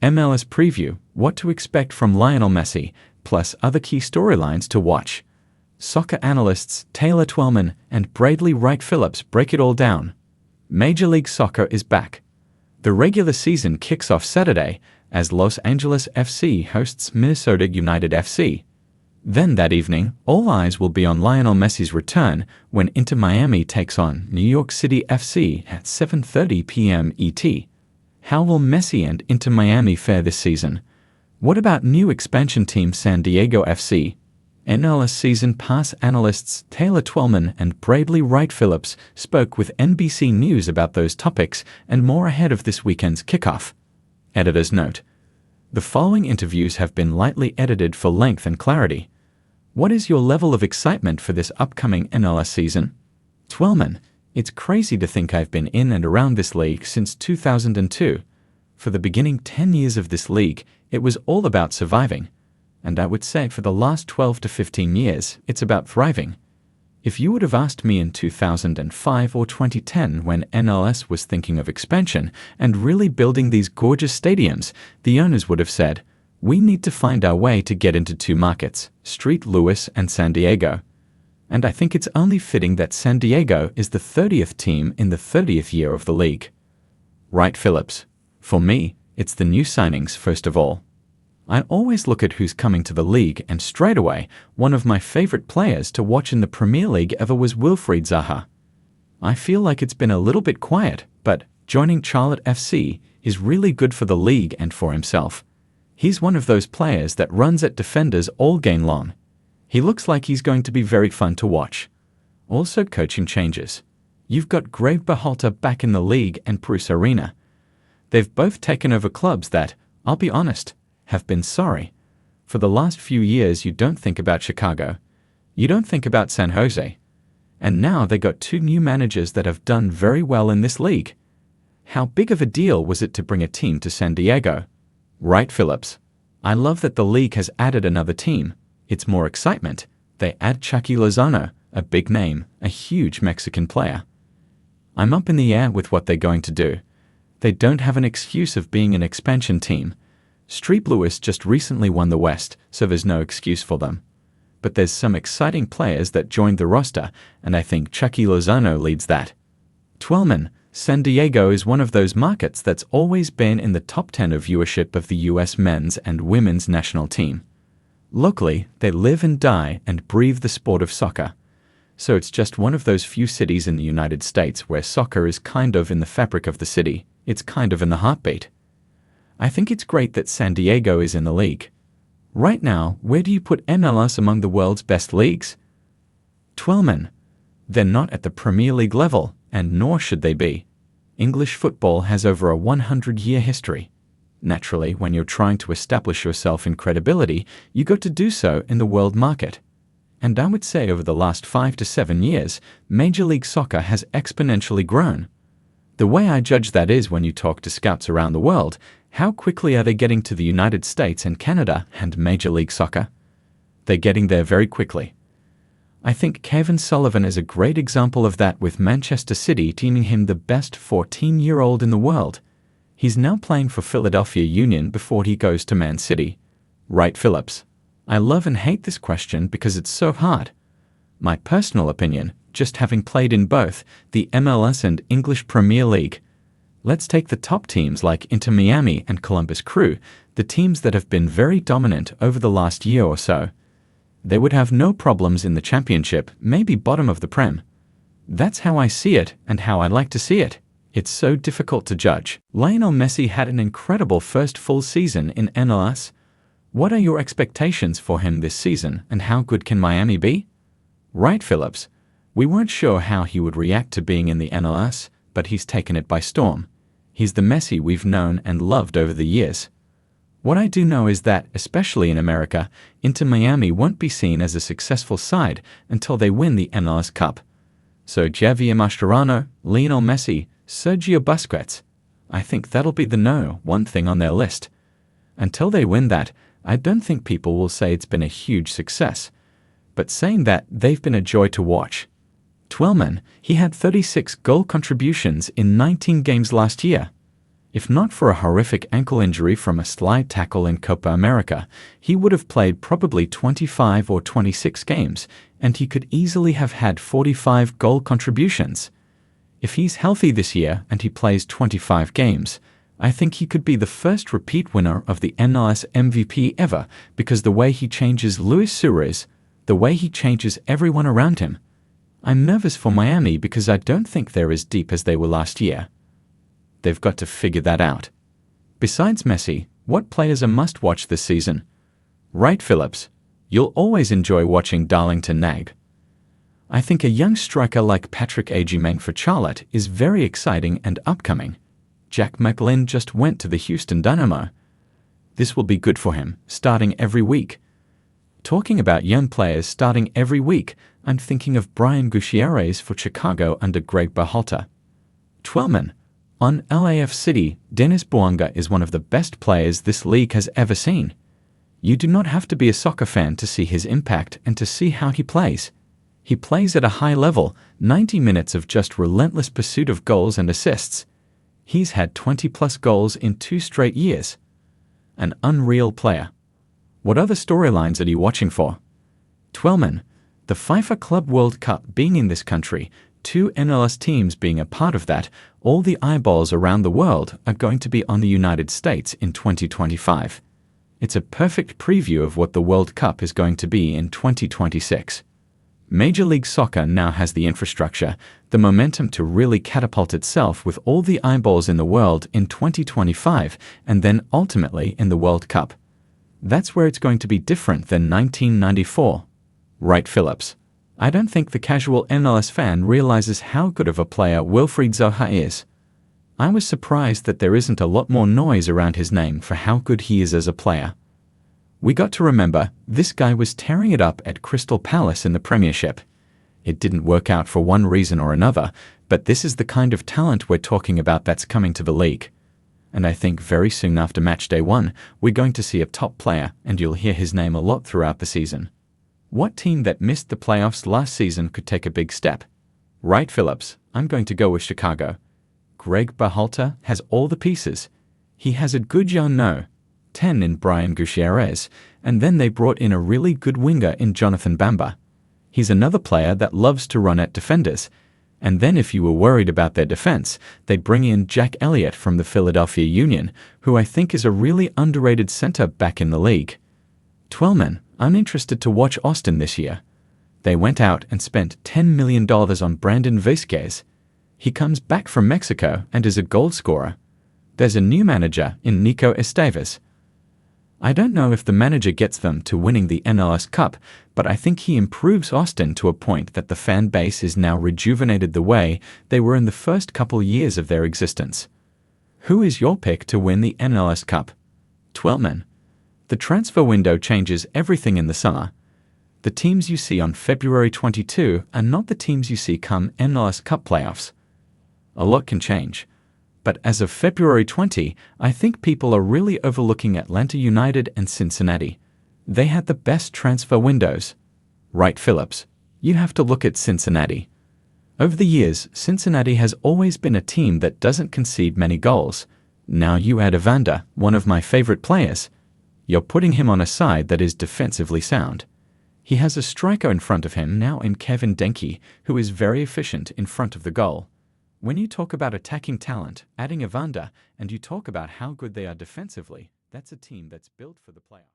MLS preview, what to expect from Lionel Messi, plus other key storylines to watch. Soccer analysts Taylor Twellman and Bradley Wright Phillips break it all down. Major League Soccer is back. The regular season kicks off Saturday as Los Angeles FC hosts Minnesota United FC. Then that evening, all eyes will be on Lionel Messi's return when Inter Miami takes on New York City FC at 7:30 p.m. ET. How will Messi and Inter Miami fare this season? What about new expansion team San Diego FC? MLS season pass analysts Taylor Twellman and Bradley Wright Phillips spoke with NBC News about those topics and more ahead of this weekend's kickoff. Editor's note: the following interviews have been lightly edited for length and clarity. What is your level of excitement for this upcoming MLS season? Twellman: it's crazy to think I've been in and around this league since 2002. For the beginning 10 years of this league, it was all about surviving. And I would say for the last 12 to 15 years, it's about thriving. If you would have asked me in 2005 or 2010 when MLS was thinking of expansion and really building these gorgeous stadiums, the owners would have said, we need to find our way to get into two markets, St. Louis and San Diego. And I think it's only fitting that San Diego is the 30th team in the 30th year of the league. Wright Phillips: for me, it's the new signings first of all. I always look at who's coming to the league, and straight away, one of my favorite players to watch in the Premier League ever was Wilfried Zaha. I feel like it's been a little bit quiet, but joining Charlotte FC is really good for the league and for himself. He's one of those players that runs at defenders all game long. He looks like he's going to be very fun to watch. Also coaching changes. You've got Grave Berhalter back in the league and Bruce Arena. They've both taken over clubs that, I'll be honest, have been sorry. For the last few years you don't think about Chicago. You don't think about San Jose. And now they got two new managers that have done very well in this league. How big of a deal was it to bring a team to San Diego? Wright Phillips: I love that the league has added another team. It's more excitement. They add Chucky Lozano, a big name, a huge Mexican player. I'm up in the air with what they're going to do. They don't have an excuse of being an expansion team. St. Louis just recently won the West, so there's no excuse for them. But there's some exciting players that joined the roster, and I think Chucky Lozano leads that. Twellman: San Diego is one of those markets that's always been in the top 10 of viewership of the U.S. men's and women's national team. Locally, they live and die and breathe the sport of soccer. So it's just one of those few cities in the United States where soccer is kind of in the fabric of the city. It's kind of in the heartbeat. I think it's great that San Diego is in the league. Right now, where do you put MLS among the world's best leagues? Twellman: they're not at the Premier League level, and nor should they be. English football has over a 100-year history. Naturally, when you're trying to establish yourself in credibility, you got to do so in the world market. And I would say over the last 5 to 7 years, Major League Soccer has exponentially grown. The way I judge that is when you talk to scouts around the world, how quickly are they getting to the United States and Canada and Major League Soccer? They're getting there very quickly. I think Kevin Sullivan is a great example of that, with Manchester City deeming him the best 14-year-old in the world. He's now playing for Philadelphia Union before he goes to Man City. Wright Phillips: I love and hate this question because it's so hard. My personal opinion, just having played in both the MLS and English Premier League. Let's take the top teams like Inter Miami and Columbus Crew, the teams that have been very dominant over the last year or so. They would have no problems in the championship, maybe bottom of the Prem. That's how I see it and how I like to see it. It's so difficult to judge. Lionel Messi had an incredible first full season in MLS. What are your expectations for him this season, and how good can Miami be? Wright Phillips: we weren't sure how he would react to being in the MLS, but he's taken it by storm. He's the Messi we've known and loved over the years. What I do know is that, especially in America, Inter Miami won't be seen as a successful side until they win the MLS Cup. So Javier Mascherano, Lionel Messi, Sergio Busquets, I think that'll be the one thing on their list. Until they win that, I don't think people will say it's been a huge success. But saying that, they've been a joy to watch. Twellman: he had 36 goal contributions in 19 games last year. If not for a horrific ankle injury from a slide tackle in Copa America, he would have played probably 25 or 26 games, and he could easily have had 45 goal contributions. If he's healthy this year and he plays 25 games, I think he could be the first repeat winner of the MLS MVP ever, because the way he changes Luis Suárez, the way he changes everyone around him. I'm nervous for Miami because I don't think they're as deep as they were last year. They've got to figure that out. Besides Messi, what players are must-watch this season? Wright Phillips. You'll always enjoy watching Darlington nag. I think a young striker like Patrick Agyemang for Charlotte is very exciting and upcoming. Jack McLean just went to the Houston Dynamo. This will be good for him, starting every week. Talking about young players starting every week, I'm thinking of Brian Gutierrez for Chicago under Greg Berhalter. Twelman. On LAF City, Dennis Bouanga is one of the best players this league has ever seen. You do not have to be a soccer fan to see his impact and to see how he plays. He plays at a high level, 90 minutes of just relentless pursuit of goals and assists. He's had 20-plus goals in 2 straight years. An unreal player. What other storylines are you watching for? Twelman. The FIFA Club World Cup being in this country, 2 MLS teams being a part of that, all the eyeballs around the world are going to be on the United States in 2025. It's a perfect preview of what the World Cup is going to be in 2026. Major League Soccer now has the infrastructure, the momentum to really catapult itself with all the eyeballs in the world in 2025 and then ultimately in the World Cup. That's where it's going to be different than 1994. Wright Phillips. I don't think the casual MLS fan realizes how good of a player Wilfried Zaha is. I was surprised that there isn't a lot more noise around his name for how good he is as a player. We got to remember, this guy was tearing it up at Crystal Palace in the Premiership. It didn't work out for one reason or another, but this is the kind of talent we're talking about that's coming to the league. And I think very soon after match day 1, we're going to see a top player, and you'll hear his name a lot throughout the season. What team that missed the playoffs last season could take a big step? Wright Phillips. I'm going to go with Chicago. Greg Berhalter has all the pieces. He has a good young 10 in Brian Gutierrez, and then they brought in a really good winger in Jonathan Bamba. He's another player that loves to run at defenders. And then if you were worried about their defense, they'd bring in Jack Elliott from the Philadelphia Union, who I think is a really underrated center back in the league. Twelman. I'm interested to watch Austin this year. They went out and spent $10 million on Brandon Vazquez. He comes back from Mexico and is a goal scorer. There's a new manager in Nico Estevez. I don't know if the manager gets them to winning the MLS Cup, but I think he improves Austin to a point that the fan base is now rejuvenated the way they were in the first couple years of their existence. Who is your pick to win the MLS Cup? Twelman. The transfer window changes everything in the summer. The teams you see on February 22 are not the teams you see come MLS Cup playoffs. A lot can change. But as of February 20, I think people are really overlooking Atlanta United and Cincinnati. They had the best transfer windows. Wright Phillips. You have to look at Cincinnati. Over the years, Cincinnati has always been a team that doesn't concede many goals. Now you add Evander, one of my favorite players. You're putting him on a side that is defensively sound. He has a striker in front of him now in Kevin Denke, who is very efficient in front of the goal. When you talk about attacking talent, adding Evander, and you talk about how good they are defensively, that's a team that's built for the playoffs.